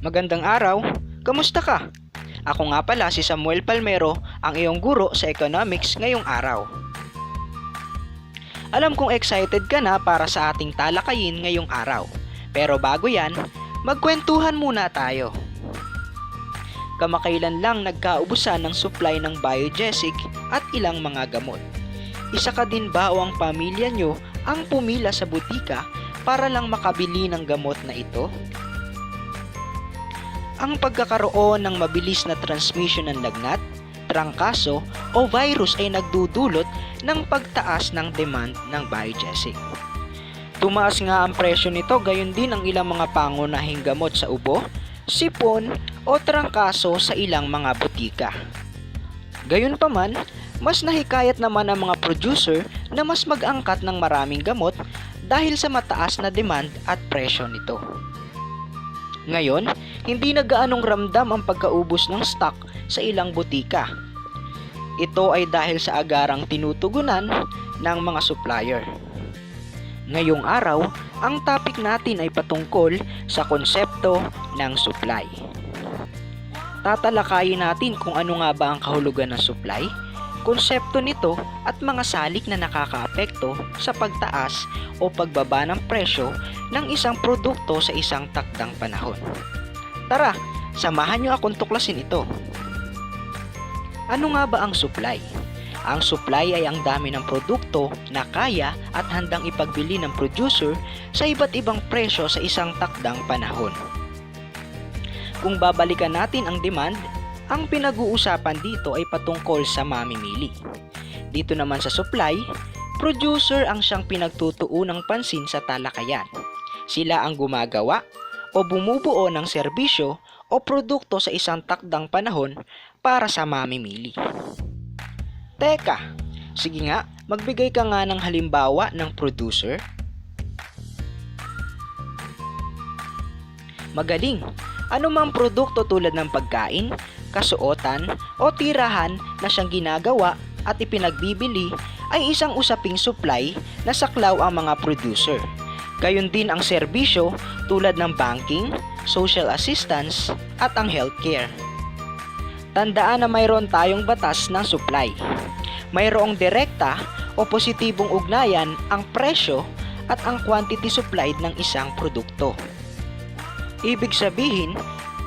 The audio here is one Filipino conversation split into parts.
Magandang araw, kamusta ka? Ako nga pala si Samuel Palmero, ang iyong guro sa economics ngayong araw. Alam kong excited ka na para sa ating talakayin ngayong araw. Pero bago yan, magkwentuhan muna tayo. Kamakailan lang nagkaubusan ng supply ng biogesic at ilang mga gamot. Isa ka din ba o ang pamilya nyo ang pumila sa butika para lang makabili ng gamot na ito? Ang pagkakaroon ng mabilis na transmission ng lagnat, trangkaso o virus ay nagdudulot ng pagtaas ng demand ng biogesic. Tumaas nga ang presyo nito, gayon din ang ilang mga pangunahing gamot sa ubo, sipon o trangkaso sa ilang mga butika. Gayunpaman, mas nahikayat naman ang mga producer na mas mag-angkat ng maraming gamot dahil sa mataas na demand at presyo nito. Ngayon, hindi na gaanong ramdam ang pagkaubos ng stock sa ilang butika. Ito ay dahil sa agarang tinutugunan ng mga supplier. Ngayong araw, ang topic natin ay patungkol sa konsepto ng supply. Tatalakayin natin kung ano nga ba ang kahulugan ng supply, konsepto nito at mga salik na nakakaapekto sa pagtaas o pagbaba ng presyo ng isang produkto sa isang takdang panahon. Tara, samahan niyo akong tuklasin ito. Ano nga ba ang supply? Ang supply ay ang dami ng produkto na kaya at handang ipagbili ng producer sa iba't ibang presyo sa isang takdang panahon. Kung babalikan natin ang demand, ang pinag-uusapan dito ay patungkol sa mamimili. Dito naman sa supply, producer ang siyang pinagtutuunang pansin sa talakayan. Sila ang gumagawa o bumubuo ng serbisyo o produkto sa isang takdang panahon para sa mamimili. Teka, sige nga, magbigay ka nga ng halimbawa ng producer. Magaling! Anumang produkto tulad ng pagkain, kasuotan o tirahan na siyang ginagawa at ipinagbibili ay isang usaping supply na saklaw ang mga producer. Gayon din ang serbisyo tulad ng banking, social assistance at ang healthcare. Tandaan na mayroon tayong batas ng supply. Mayroong direkta o positibong ugnayan ang presyo at ang quantity supplied ng isang produkto. Ibig sabihin,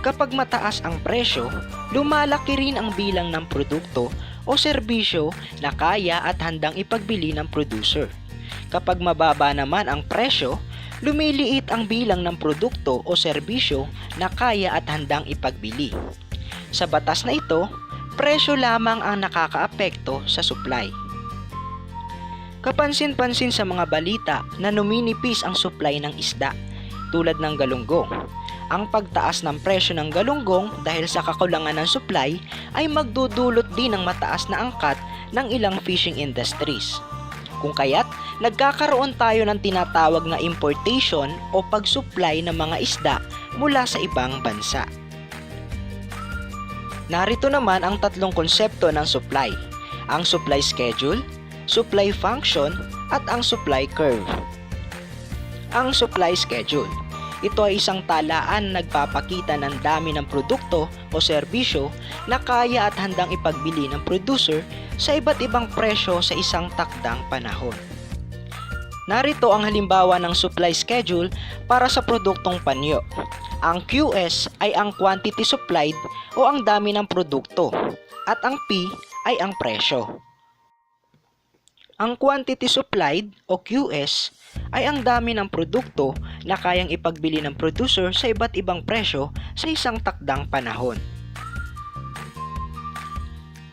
kapag mataas ang presyo, lumalaki rin ang bilang ng produkto o serbisyo na kaya at handang ipagbili ng producer. Kapag mababa naman ang presyo, lumiliit ang bilang ng produkto o serbisyo na kaya at handang ipagbili. Sa batas na ito, presyo lamang ang nakakaapekto sa supply. Kapansin-pansin sa mga balita na numinipis ang supply ng isda, tulad ng galunggong. Ang pagtaas ng presyo ng galunggong dahil sa kakulangan ng supply ay magdudulot din ng mataas na angkat ng ilang fishing industries. Kung kaya't nagkakaroon tayo ng tinatawag na importation o pag-supply ng mga isda mula sa ibang bansa. Narito naman ang tatlong konsepto ng supply: ang supply schedule, supply function, at ang supply curve. Ang supply schedule. Ito ay isang talaan na nagpapakita ng dami ng produkto o serbisyo na kaya at handang ipagbili ng producer sa iba't ibang presyo sa isang takdang panahon. Narito ang halimbawa ng supply schedule para sa produktong panyo. Ang QS ay ang quantity supplied o ang dami ng produkto at ang P ay ang presyo. Ang quantity supplied o QS ay ang dami ng produkto na kayang ipagbili ng producer sa iba't ibang presyo sa isang takdang panahon.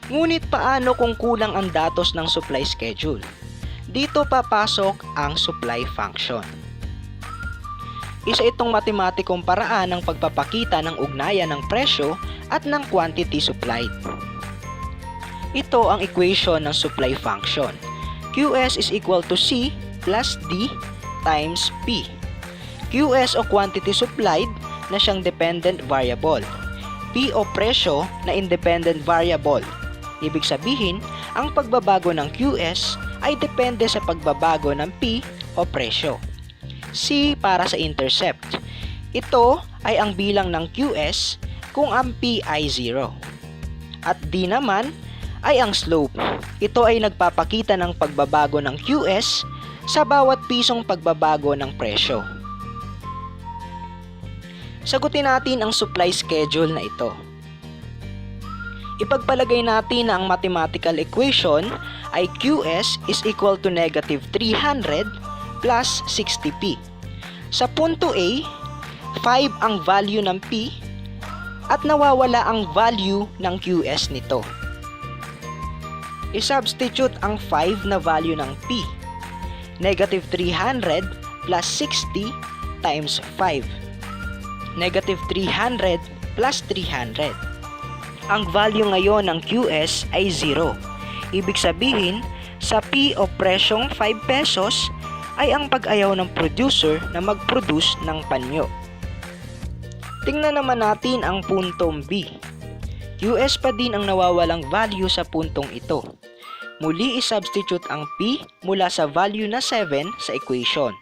Ngunit paano kung kulang ang datos ng supply schedule? Dito papasok ang supply function. Isa itong matematikong paraan ng pagpapakita ng ugnayan ng presyo at ng quantity supplied. Ito ang equation ng supply function. QS is equal to C plus D times P. QS o quantity supplied na siyang dependent variable. P o presyo na independent variable. Ibig sabihin, ang pagbabago ng QS ay depende sa pagbabago ng P o presyo. C para sa intercept. Ito ay ang bilang ng QS kung ang P ay 0. At D naman ay ang slope. Ito ay nagpapakita ng pagbabago ng QS sa bawat pisong pagbabago ng presyo. Sagutin natin ang supply schedule na ito. Ipagpalagay natin na ang mathematical equation ay QS is equal to negative 300 plus 60P. Sa punto A, 5 ang value ng P at nawawala ang value ng QS nito. I-substitute ang 5 na value ng P. Negative 300 plus 60 times 5. Negative 300 plus 300. Ang value ngayon ng QS ay 0. Ibig sabihin, sa P o presyong 5 pesos ay ang pag-ayaw ng producer na mag-produce ng panyo. Tingnan naman natin ang puntong B. QS pa din ang nawawalang value sa puntong ito. Muli i-substitute ang P mula sa value na 7 sa equation.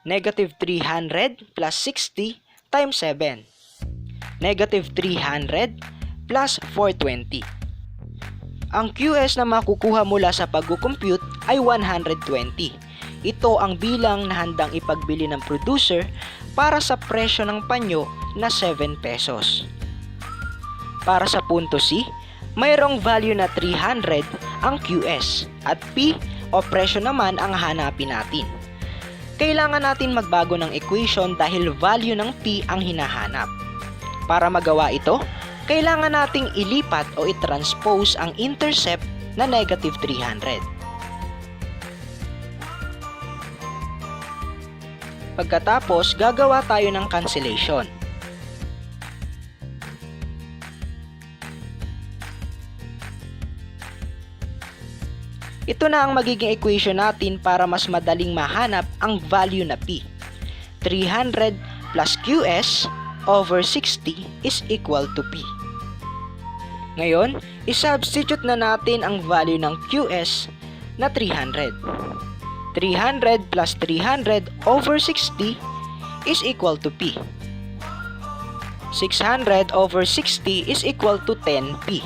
Negative 300 plus 60 times 7. Negative 300 plus 420. Ang QS na makukuha mula sa pag-compute ay 120. Ito ang bilang na handang ipagbili ng producer para sa presyo ng panyo na 7 pesos. Para sa punto C, mayroong value na 300 ang QS at P o presyo naman ang hanapin natin. Kailangan natin magbago ng equation dahil value ng P ang hinahanap. Para magawa ito, kailangan nating ilipat o i-transpose ang intercept na negative 300. Pagkatapos, gagawa tayo ng cancellation. Ito na ang magiging equation natin para mas madaling mahanap ang value na P. 300 plus QS over 60 is equal to P. Ngayon, isubstitute na natin ang value ng QS na 300. 300 plus 300 over 60 is equal to P. 600 over 60 is equal to 10P.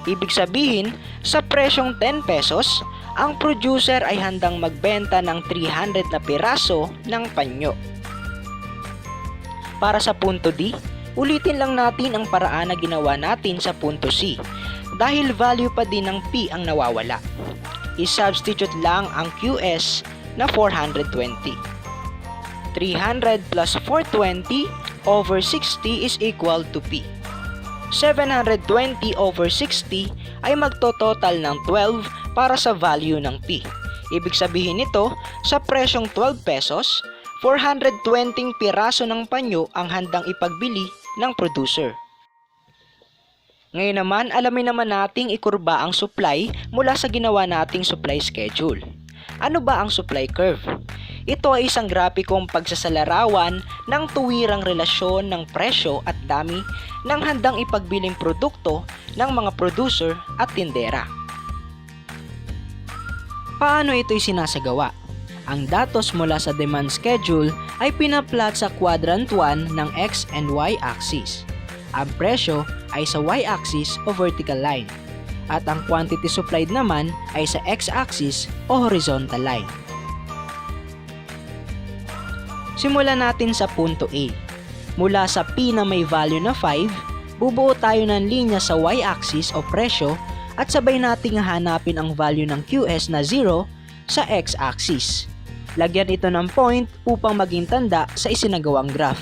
Ibig sabihin, sa presyong 10 pesos, ang producer ay handang magbenta ng 300 na piraso ng panyo. Para sa punto D, ulitin lang natin ang paraan na ginawa natin sa punto C dahil value pa din ng P ang nawawala. I-substitute lang ang QS na 420. 300 plus 420 over 60 is equal to P. 720 over 60 ay magtototal ng 12 para sa value ng P. Ibig sabihin nito, sa presyong 12 pesos, 420 piraso ng panyo ang handang ipagbili ng producer. Ngayon naman, alamin naman nating ikurba ang supply mula sa ginawa nating supply schedule. Ano ba ang supply curve? Ito ay isang grapikong pagsasalarawan ng tuwirang relasyon ng presyo at dami ng handang ipagbiling produkto ng mga producer at tindera. Paano ito'y sinasagawa? Ang datos mula sa demand schedule ay pinaplot sa quadrant 1 ng X and Y axis. Ang presyo ay sa Y axis o vertical line at ang quantity supplied naman ay sa X axis o horizontal line. Simulan natin sa punto A. Mula sa P na may value na 5, bubuo tayo ng linya sa Y axis o presyo at sabay nating hanapin ang value ng QS na 0 sa X axis. Lagyan ito ng point upang maging tanda sa isinagawang graph.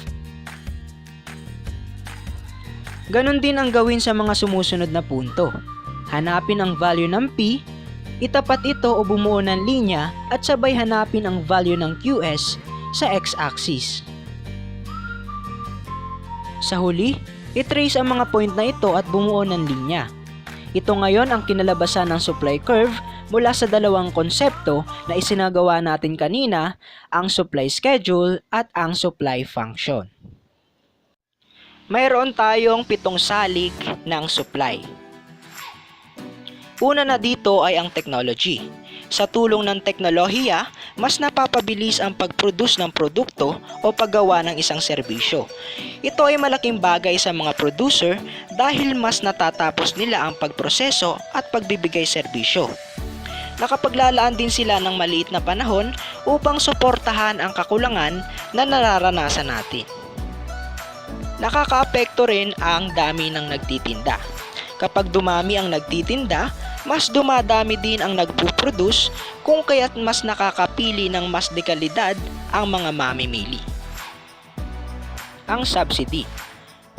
Ganon din ang gawin sa mga sumusunod na punto. Hanapin ang value ng P, itapat ito o bumuo ng linya at sabay hanapin ang value ng QS sa X-axis. Sa huli, itrace ang mga point na ito at bumuo ng linya. Ito ngayon ang kinalabasan ng supply curve mula sa dalawang konsepto na isinagawa natin kanina, ang supply schedule at ang supply function. Mayroon tayong 7 salik ng supply. Una na dito ay ang technology. Sa tulong ng teknolohiya, mas napapabilis ang pag-produce ng produkto o paggawa ng isang serbisyo. Ito ay malaking bagay sa mga producer dahil mas natatapos nila ang pagproseso at pagbibigay serbisyo. Nakapaglalaan din sila ng maliit na panahon upang suportahan ang kakulangan na nararanasan natin. Nakakaapekto rin ang dami ng nagtitinda. Kapag dumami ang nagtitinda, mas dumadami din ang nagpuproduce kung kaya't mas nakakapili ng mas dekalidad ang mga mamimili. Ang subsidy.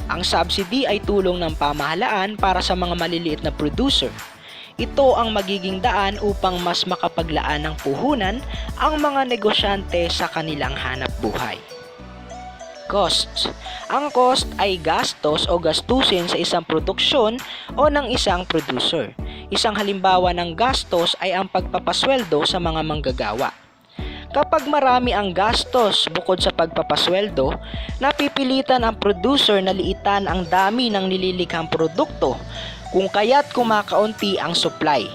Ang subsidy ay tulong ng pamahalaan para sa mga maliliit na producer. Ito ang magiging daan upang mas makapaglaan ng puhunan ang mga negosyante sa kanilang hanap buhay. Costs. Ang cost ay gastos o gastusin sa isang produksyon o ng isang producer. Isang halimbawa ng gastos ay ang pagpapasweldo sa mga manggagawa. Kapag marami ang gastos bukod sa pagpapasweldo, napipilitan ang producer na liitan ang dami ng nililikhang produkto kung kaya't kumakaunti ang supply.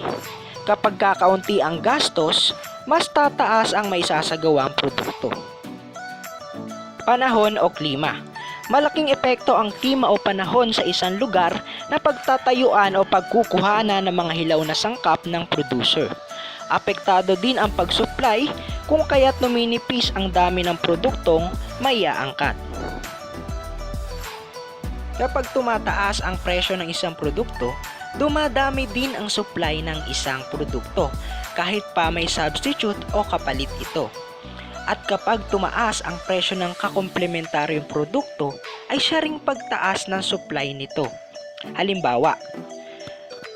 Kapag kakaunti ang gastos, mas tataas ang maisasagawang produkto. Panahon o klima. Malaking epekto ang klima o panahon sa isang lugar na pagtatayuan o pagkukuhanan ng mga hilaw na sangkap ng producer. Apektado din ang pag-supply kung kaya't numinipis ang dami ng produktong maiaangkat. Kapag tumataas ang presyo ng isang produkto, dumadami din ang supply ng isang produkto kahit pa may substitute o kapalit ito. At kapag tumaas ang presyo ng kakomplementaryong produkto, ay siya ring pagtaas ng supply nito. Halimbawa,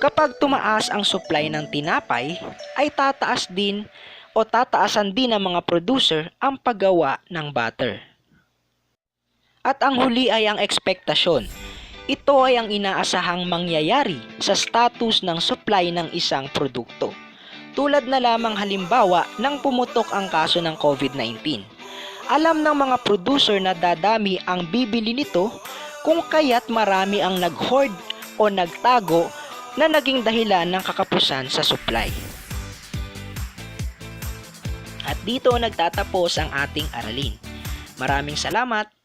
kapag tumaas ang supply ng tinapay, ay tataasan din ng mga producer ang paggawa ng butter. At ang huli ay ang ekspektasyon. Ito ay ang inaasahang mangyayari sa status ng supply ng isang produkto. Tulad na lamang halimbawa nang pumutok ang kaso ng COVID-19. Alam ng mga producer na dadami ang bibili nito kung kaya't marami ang nag-hoard o nagtago na naging dahilan ng kakapusan sa supply. At dito nagtatapos ang ating aralin. Maraming salamat!